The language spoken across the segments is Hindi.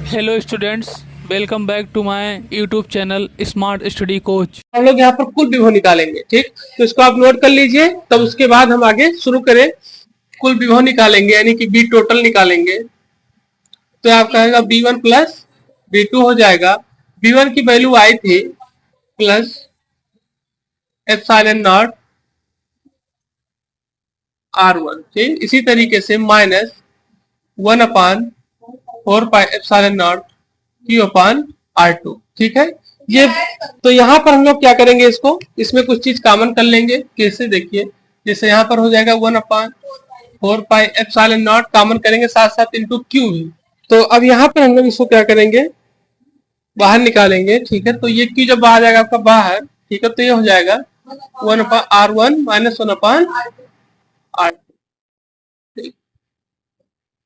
Hello students, welcome back to my YouTube channel Smart Study Coach. हम लोग यहाँ पर कुल विभव निकालेंगे। ठीक, तो इसको आप नोट कर लीजिए, तब उसके बाद हम आगे शुरू करें। कुल विभव निकालेंगे यानी कि बी टोटल निकालेंगे। तो आपका आएगा B1 प्लस B2 हो जाएगा। B1 की वैल्यू आई थी प्लस एप्सिलॉन नॉट R1। ठीक, इसी तरीके से minus 1/4 pi epsilon not Q/R2। ठीक है, ये तो यहाँ पर हम लोग क्या करेंगे, इसमें कुछ चीज कॉमन कर लेंगे। कैसे, देखिए, जैसे यहाँ पर हो जाएगा 1/4 पाई एप्सिलॉन नॉट कॉमन करेंगे, साथ साथ इंटू क्यू भी। तो अब यहाँ पर हम लोग इसको क्या करेंगे, बाहर निकालेंगे। ठीक है, तो ये क्यू जब बाहर जाएगा आपका बाहर, ठीक है, तो ये हो जाएगा 1/R1 माइनस 1/R2।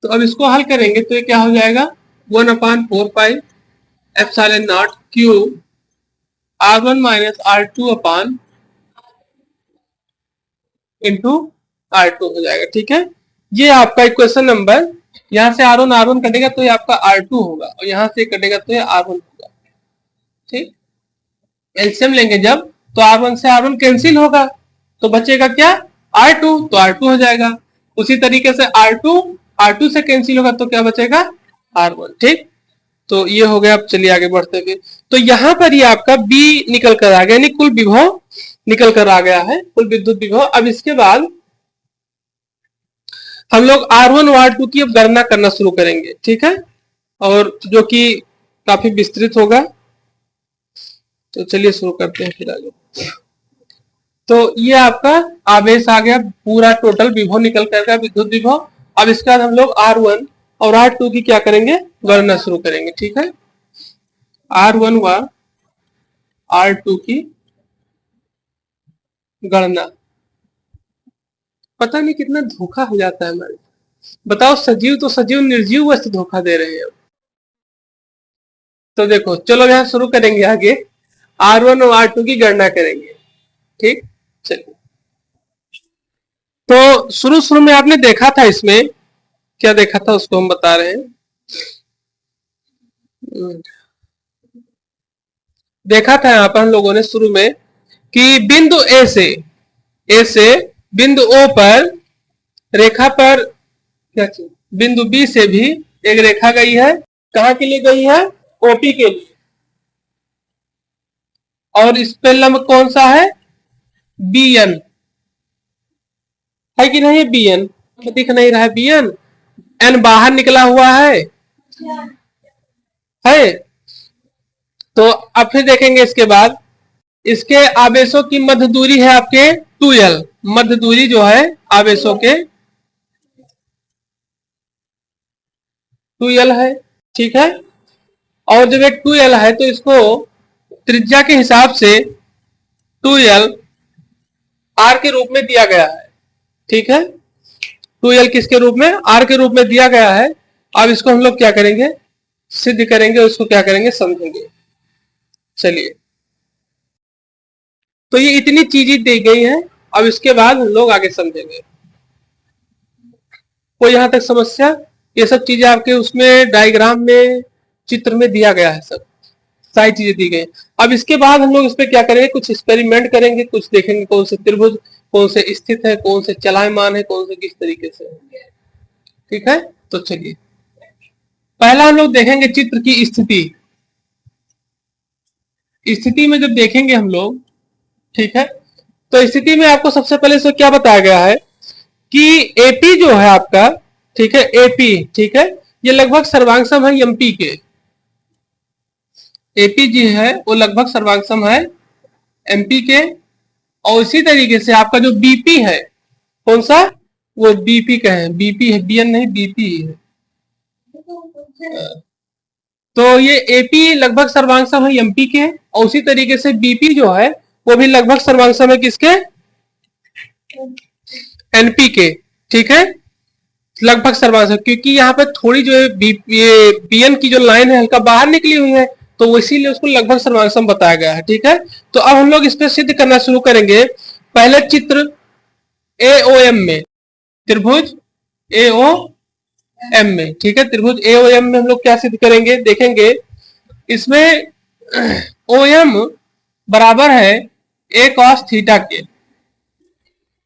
तो अब इसको हल करेंगे तो ये क्या हो जाएगा, 1/4 pi epsilon naught Q R1 minus R2 into R2 हो जाएगा। ठीक है, ये आपका इक्वेशन नंबर, यहाँ से R1 कटेगा तो ये आपका R2 होगा, और यहाँ से कटेगा तो ये R1 होगा। ठीक, एलसीएम लेंगे जब, तो R1 से R1 कैंसिल होगा, तो बचेगा क्या, R2, तो R2 हो जाएगा। उसी तरीके से R2 से कैंसिल होगा तो क्या बचेगा, R1। ठीक, तो ये हो गया। अब चलिए आगे बढ़ते हुए, तो यहाँ पर ये आपका B निकल कर आ गया, यानी कुल विभव निकल कर आ गया है, कुल विद्युत विभव। अब इसके बाद हम लोग R1 और R2 की अब गणना करना शुरू करेंगे। ठीक है, और जो कि काफी विस्तृत होगा। तो चलिए शुरू करते हैं फिर आगे। तो ये आपका आवेश आ गया, पूरा टोटल विभव निकल कर गया, विद्युत विभव। अब इसके बाद हम लोग R1 और R2 की क्या करेंगे, गणना शुरू करेंगे। ठीक है, R1 व R2 की गणना। पता नहीं कितना धोखा हो जाता है हमारे। बताओ, सजीव तो सजीव निर्जीव वस्तु धोखा दे रहे हैं। तो देखो, चलो यहाँ शुरू करेंगे आगे, R1 और R2 की गणना करेंगे। ठीक, चलिए। तो शुरू में आपने देखा था, इसमें क्या देखा था उसको हम बता रहे हैं। देखा था यहाँ पर हम लोगों ने शुरू में कि बिंदु ए से बिंदु O पर रेखा पर क्या चीज, बिंदु B से भी एक रेखा गई है। कहां के लिए गई है, OP के लिए। और इस पे लंब कौन सा है, BN है कि नहीं, BN दिख नहीं रहा है, BN, N बाहर निकला हुआ है। तो अब फिर देखेंगे इसके बाद, इसके आवेशों की मध्य दूरी है आपके 2L। मध्य दूरी जो है आवेशों के 2L है। ठीक है, और जब एक 2L है तो इसको त्रिज्या के हिसाब से 2L R के रूप में दिया गया है। ठीक है, 2L किसके रूप में, R के रूप में दिया गया है। अब इसको हम लोग क्या करेंगे, सिद्ध करेंगे, उसको क्या करेंगे, समझेंगे। चलिए, तो ये इतनी चीजें दी गई हैं, अब इसके बाद हम लोग आगे समझेंगे। कोई यहां तक समस्या, ये सब चीजें आपके उसमें डायग्राम में, चित्र में दिया गया है, सब सारी चीजें दी गई। अब इसके बाद हम लोग इस पे क्या करेंगे, कुछ एक्सपेरिमेंट करेंगे, कुछ देखेंगे कौन से त्रिभुज कौन से स्थित है, कौन से चलायमान है, कौन से किस तरीके से। ठीक है, तो चलिए पहला हम लोग देखेंगे चित्र की स्थिति। स्थिति में जब देखेंगे हम लोग, ठीक है, तो स्थिति में आपको सबसे पहले से क्या बताया गया है कि एपी जो है आपका, ठीक है, एपी, ठीक है, ये लगभग सर्वांगसम है एमपी के। एपी जी है वो लगभग सर्वांगसम है एमपी के। और इसी तरीके से आपका जो बीपी है, कौन सा, वो बीपी का है, बीपी है, बीएन नहीं, बीपी है। तो ये एपी लगभग सर्वांगसम है एमपी के, और उसी तरीके से बीपी जो है वो भी लगभग सर्वांगसम है किसके, एनपी के। ठीक है, लगभग सर्वांगसम, क्योंकि यहाँ पे थोड़ी जो है ये बीएन की जो लाइन है हल्का बाहर निकली हुई है, तो इसीलिए उसको लगभग सर्वांगसम बताया गया है। ठीक है, तो अब हम लोग इस पे सिद्ध करना शुरू करेंगे। पहले चित्र एओएम में, त्रिभुज एओ एम में, ठीक है। त्रिभुज ए ओ एम में हम लोग क्या सिद्ध करेंगे, देखेंगे इसमें ओ एम बराबर है ए कॉस थीटा के।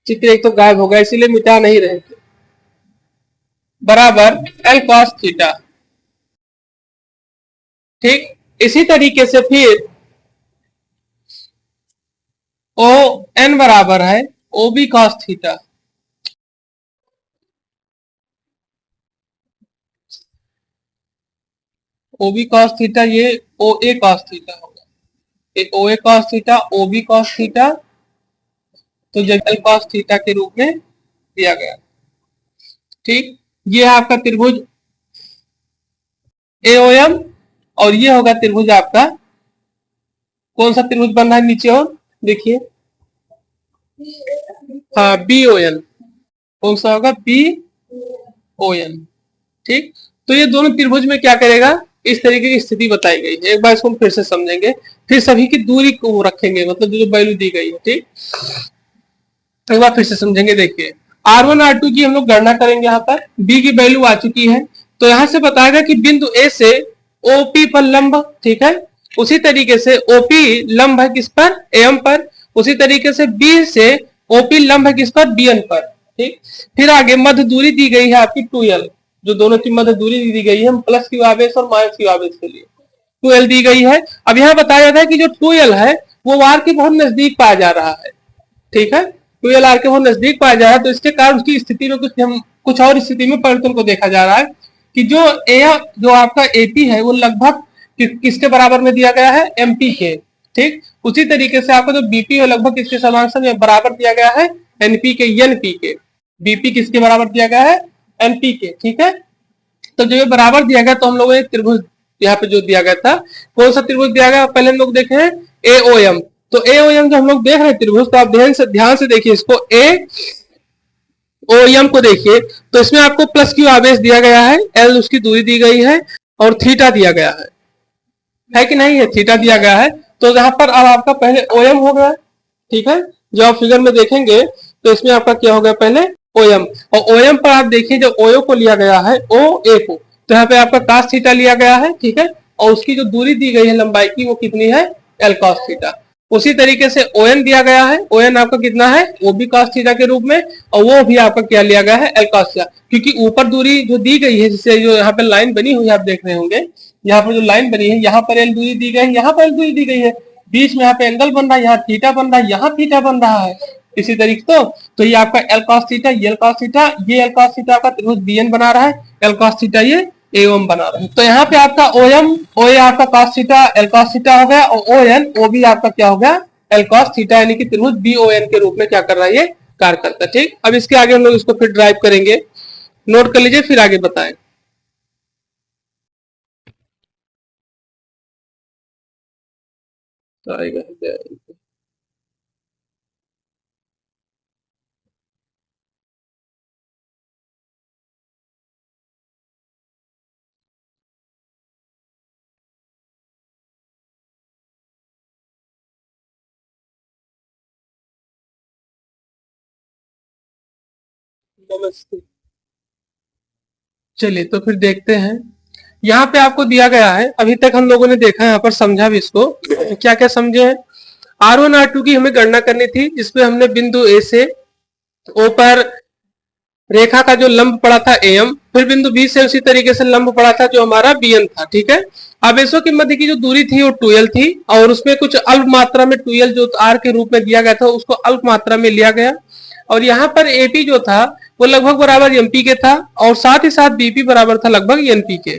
चित्र एक तो गायब हो गया इसीलिए मिटा नहीं रहे थे, बराबर एल कॉस थीटा, ठीक। इसी तरीके से फिर ओ एन बराबर है O B cos theta, O B cos theta, ये ओ ए कॉस थीटा होगा, ये O A cos theta O B cos theta, तो जब एल कॉस थीटा के रूप में दिया गया, ठीक। ये है आपका त्रिभुज ए ओ एम, और ये होगा त्रिभुज आपका, कौन सा त्रिभुज बन रहा है नीचे और देखिए, हाँ बी ओ एन, कौन सा होगा बी ओ एन, ठीक। तो ये दोनों त्रिभुज में क्या करेगा, इस तरीके की स्थिति बताई गई है। एक बार इसको फिर से समझेंगे, फिर सभी की दूरी को रखेंगे, मतलब जो वैल्यू दी गई है, ठीक। एक बार फिर से समझेंगे, देखिए R1 R2 की हम लोग गणना करेंगे, यहाँ पर B की वैल्यू आ चुकी है, तो यहाँ से बताएगा कि बिंदु A से OP पर लंब, ठीक है। उसी तरीके से OP लंब है किस पर, AM पर। उसी तरीके से B से OP लंब है किस पर, BN पर, ठीक। फिर आगे मध्य दूरी दी गई है आपकी 2L, जो दोनों की मध्य दूरी दी गई है प्लस क्यू आवेश और माइनस क्यू आवेश के लिए 2L दी गई है। अब यहाँ बताया जाता है कि जो 2L है वो वार के बहुत नजदीक पाया जा रहा है, ठीक है। 2L के बहुत नजदीक पाया जा रहा है, तो इसके कारण उसकी स्थिति में कुछ और स्थिति में परिवर्तन को देखा जा रहा है कि जो आपका एपी है वो लगभग किसके बराबर में दिया गया है, एमपी के, ठीक। उसी तरीके से आपका जो बीपी है लगभग किसके समांतर में बराबर दिया गया है, एनपी के, एनपी के। बीपी किसके बराबर दिया गया है, एनपी के, ठीक है। तो जो ये बराबर दिया गया, तो हम लोगों ने त्रिभुज यहाँ पे जो दिया गया था, कौन सा त्रिभुज दिया गया, पहले हम लोग देखे हैं एओएम। तो एओएम जो हम लोग देख रहे हैं त्रिभुज, तो आप ध्यान से देखिए इसको, ए ओएम को देखिए, तो इसमें आपको प्लस क्यू आवेश दिया गया है, एल उसकी दूरी दी गई है, और थीटा दिया गया है कि नहीं है, थीटा दिया गया है। तो यहाँ पर अब आपका पहले ओएम हो गया, ठीक है। जो आप फिगर में देखेंगे तो इसमें आपका क्या हो गया, पहले ओएम, और ओएम पर आप देखिए जब ओयो को लिया गया है, ओ ए को, तो यहाँ पे आपका कास थीटा लिया गया है, ठीक है। और उसकी जो दूरी दी गई है लंबाई की, वो कितनी है, एल कॉस थीटा। उसी तरीके से ओएन दिया गया है, ओएन आपका कितना है, वो भी कॉस थीटा के रूप में, और वो भी आपका क्या लिया गया है, एल कॉस थीटा। क्योंकि ऊपर दूरी जो दी गई है, जिससे जो यहाँ पे लाइन बनी हुई है आप देख रहे होंगे, यहाँ पर जो लाइन बनी है, यहाँ पर एल दूरी दी गई है, यहाँ पर एल दूरी दी गई है, बीच में यहाँ पे एंगल बन रहा है, यहाँ थीटा बन रहा है, यहाँ थीटा बन रहा है। इसी तरीके तो ये आपका एल कॉस थीटा, ये एल कॉस थीटा, ये एल कॉस थीटा का त्रिभुज बीएन बना रहा है, एल कॉस थीटा ये एओम बना रहा है। तो यहाँ पे आपका ओएम, ओए आपका cos theta, L cos theta हो गया, और ओएन, ओ भी आपका क्या हो गया, एल कॉस थीटा, यानी कि त्रिभुज बीओएन के रूप में क्या कर रहा है, ये कार्य करता है, ठीक। अब इसके आगे हम लोग इसको फिर ड्राइव करेंगे, नोट कर लीजिए, फिर आगे बताएं। तो आएगा नमस्ते। चलिए तो फिर देखते हैं, यहाँ पे आपको दिया गया है, अभी तक हम लोगों ने देखा है, यहाँ पर समझा भी इसको, क्या क्या समझे हैं। R1 R2 की हमें गणना करनी थी, जिसमें हमने बिंदु ए से ओ पर रेखा का जो लंब पड़ा था एम, फिर बिंदु बी से उसी तरीके से लंब पड़ा था जो हमारा बीएन था, ठीक है। आवेशों के मध्य की जो दूरी थी वो 2L थी, और उसमें कुछ अल्प मात्रा में 2L जो आर के रूप में दिया गया था, उसको अल्प मात्रा में लिया गया, और यहाँ पर एपी जो था वो लगभग बराबर एमपी के था, और साथ ही साथ बीपी बराबर था लगभग एनपी के।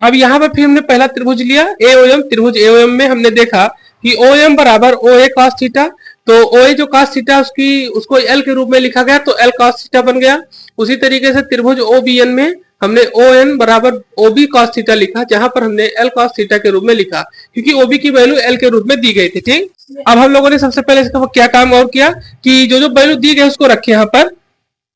अब यहाँ पर फिर हमने पहला त्रिभुज लिया एओएम, त्रिभुज एओएम में हमने देखा कि ओएम बराबर ओ ए कॉस थीटा, तो ओ ए जो कॉस थीटा उसकी उसको एल के रूप में लिखा गया, तो एल कॉस थीटा बन गया। उसी तरीके से त्रिभुज ओ बी एन में हमने ओ एन बराबर ओ बी कॉस थीटा लिखा, जहां पर हमने एल कॉस थीटा के रूप में लिखा, क्योंकि ओ बी की वैल्यू एल के रूप में दी गई थी, ठीक। अब हम लोगों ने सबसे पहले इसका क्या काम और किया कि जो जो वैल्यू दी गई उसको रखे, यहाँ पर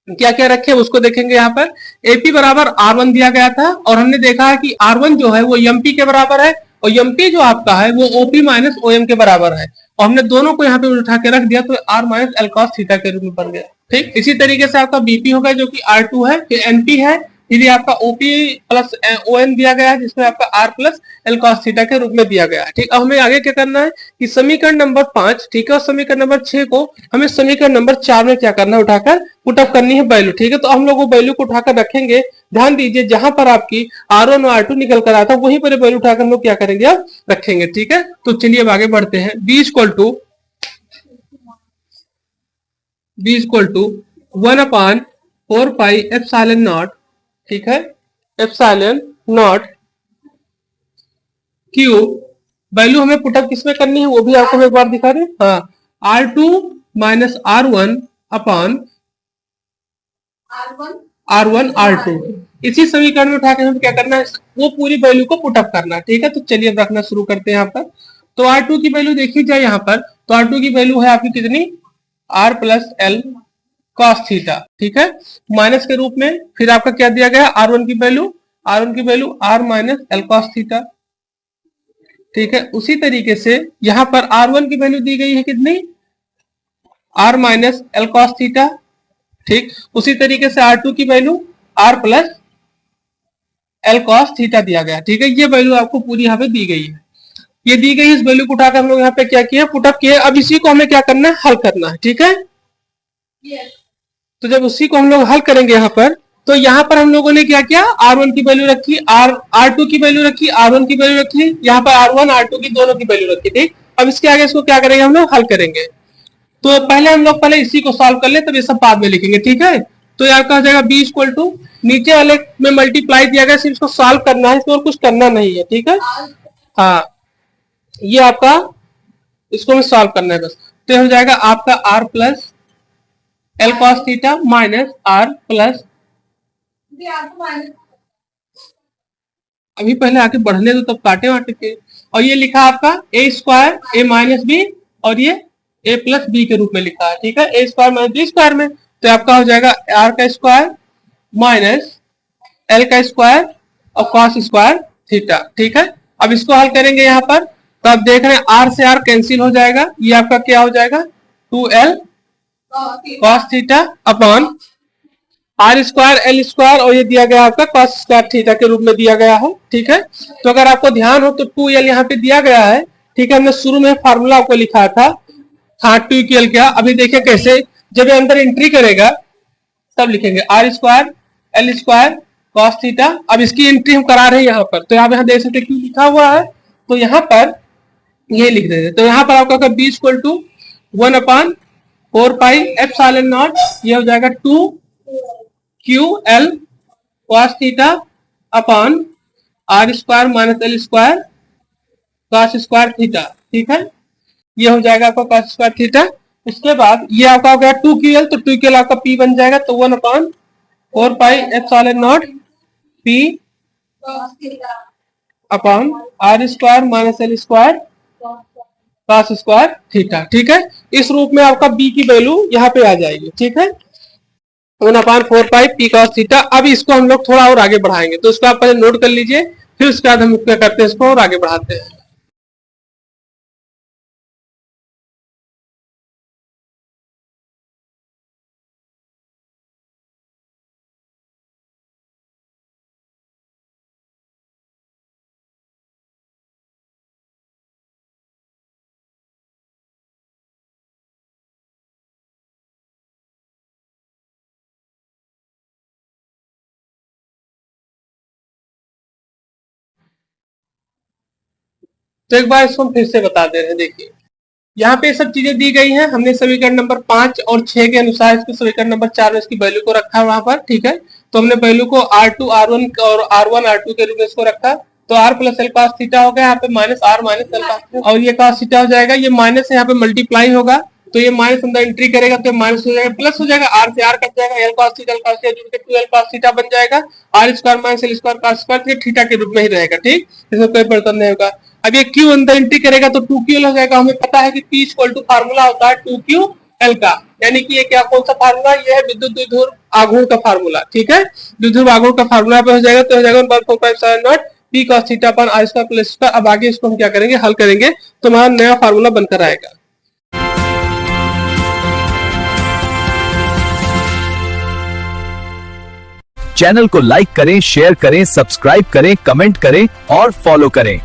क्या क्या रखे उसको देखेंगे। यहाँ पर एपी बराबर R1 दिया गया था, और हमने देखा है कि R1 जो है वो एमपी के बराबर है, और एमपी जो आपका है वो ओपी माइनस ओएम के बराबर है, और हमने दोनों को यहाँ पे उठा के रख दिया, तो R minus L cos theta के रूप में बन गया, ठीक। इसी तरीके से आपका बीपी होगा जो कि R2 है, फिर एनपी है, फिर ये आपका ओपी प्लस ओएन दिया गया है, जिसमें आपका R plus L cos theta के रूप में दिया गया है। ठीक, अब हमें आगे क्या करना है कि समीकरण नंबर 5, ठीक है, और समीकरण नंबर 6 को हमें समीकरण नंबर 4 में क्या करना है, उठाकर पुटअप करनी है वैल्यू। ठीक है, तो हम लोग वो वैल्यू को उठाकर रखेंगे। ध्यान दीजिए, जहां पर आपकी R1 और R2 निकल कर आता है वहीं पर वैल्यू उठाकर हम लोग क्या करेंगे, अब रखेंगे। ठीक है, तो चलिए अब आगे बढ़ते हैं। b equal to 1/4 pi epsilon naught, ठीक है, एप्सिलॉन नॉट क्यू। वैल्यू हमें पुटअप किसमें करनी है वो भी आपको एक बार दिखा दें। हाँ, R2 minus R1 upon R1 R2। इसी समीकरण में उठा के हमें क्या करना है, वो पूरी वैल्यू को पुटअप करना। ठीक है, तो चलिए अब रखना शुरू करते हैं यहाँ पर। तो R2 की वैल्यू देखी जाए यहाँ पर, तो R2 की वैल्यू है आपकी कितनी, R plus L cos theta. ठीक है, माइनस के रूप में। फिर आपका क्या दिया गया, R1 की value, R minus L cos theta. ठीक है, उसी तरीके से यहाँ पर R1 की वैल्यू दी गई है कितनी, R minus L cos theta. ठीक, उसी तरीके से R2 की value R plus L cos theta दिया गया। ठीक है, ये वैल्यू आपको पूरी यहाँ पे दी गई है। ये दी गई, इस वैल्यू को उठाकर हम लोग यहाँ पे क्या किया, पुटअप किए। अब इसी को हमें क्या करना है, हल करना है। ठीक है, तो जब उसी को हम लोग हल करेंगे यहाँ पर, तो यहाँ पर हम लोगों ने क्या किया, R1 की वैल्यू रखी, R2 की वैल्यू रखी, R1 की वैल्यू रखी, यहाँ पर R1 R2 की दोनों की वैल्यू रखी। ठीक, अब इसके आगे इसको क्या करेंगे, हम लोग हल करेंगे। तो पहले हम लोग पहले इसी को सॉल्व कर ले, तब ये सब बाद में लिखेंगे। ठीक है, तो यार कहा जाएगा b इक्वल टू, नीचे वाले में मल्टीप्लाई दिया गया, सिर्फ इसको सॉल्व करना है, इसमें और कुछ करना नहीं है। ठीक है, हाँ, ये आपका, इसको हमें सॉल्व करना है बस। तो हो जाएगा आपका r plus L cos theta minus r plus, अभी पहले आके बढ़ने दो तब काटे वाटे के। और ये लिखा आपका a square a minus B, और ये a प्लस बी के रूप में लिखा है। ठीक है, a square minus B square में, तो आपका हो जाएगा r का स्क्वायर माइनस एल का स्क्वायर और कॉस स्क्वायर थीटा। ठीक है, अब इसको हल करेंगे यहाँ पर, तो आप देख रहे हैं r से r कैंसिल हो जाएगा, ये आपका क्या हो जाएगा, 2l cos theta upon R square L square, और ये दिया गया आपका कॉस स्क्वायर थीटा के रूप में दिया गया है। ठीक है, तो अगर आपको ध्यान हो तो 2l यहाँ पे दिया गया है। ठीक है, हमने शुरू में फार्मूला आपको लिखा था, हाँ 2l क्या, अभी देखिए कैसे, जब ये अंदर एंट्री करेगा तब लिखेंगे R square L square cos theta. अब इसकी एंट्री हम करा रहे हैं यहाँ पर, तो यहाँ देख सकते क्यों लिखा हुआ है, तो यहाँ पर ये लिख देते। तो यहाँ पर आपका b equal to 1/4 pi epsilon naught, ये हो जाएगा 2ql cos theta upon R square minus L square cos square theta. ठीक है, ये हो जाएगा आपका कॉस स्क्वायर थीटा। उसके बाद ये आपका हो गया 2ql, तो 2ql आपका p बन जाएगा, तो 1/4 pi epsilon naught p upon R square minus L square cos square theta. ठीक है, इस रूप में आपका b की वैल्यू यहाँ पे आ जाएगी। ठीक है, 1/4 पाई p कॉस थीटा। अब इसको हम लोग थोड़ा और आगे बढ़ाएंगे, तो इसको आप पहले नोट कर लीजिए, फिर उसके बाद हम क्या करते हैं, इसको और आगे बढ़ाते हैं। तो एक बार इसको हम फिर से बता दे रहे हैं। देखिए, यहाँ पे सब चीजें दी गई हैं, हमने समीकरण नंबर 5 और 6 के अनुसार इसको समीकरण नंबर 4 में इसकी वैल्यू को रखा है वहां पर। ठीक है, तो हमने वैल्यू को R2 R1 और R1 R2 के रूप में इसको रखा, तो r plus L cos theta हो गया, यहाँ पे minus r minus L cos, और ये कॉस थीटा हो जाएगा, ये माइनस यहाँ पे मल्टीप्लाई होगा, तो ये माइनस अंदर एंट्री करेगा तो माइनस हो जाएगा, प्लस हो जाएगा, r से r कट जाएगा, एल कॉस थीटा जुड़ के 2l कॉस थीटा बन जाएगा, r square minus L square cos square theta के रूप में ही रहेगा। ठीक, इसमें कोई परिवर्तन नहीं होगा। अब ये q अंदर एंट्री करेगा तो 2ql हो जाएगा। हमें पता है कि p इक्वल टू फार्मूला होता है 2ql का, यानी कि ये क्या कौन सा फार्मूला, ये है विद्युत द्विध्रुव आघूर्ण का फार्मूला। ठीक है, द्विध्रुव आघूर्ण का फार्मूला पे हो जाएगा, तो हो जाएगा 1/4 p cos थीटा अपन r स्क्वायर प्लस स्क्वायर। अब आगे इसको हम क्या करेंगे, हल करेंगे, तो हमारा नया फार्मूला बनकर आएगा। चैनल को लाइक करें, शेयर करें, सब्सक्राइब करें, कमेंट करें और फॉलो करें।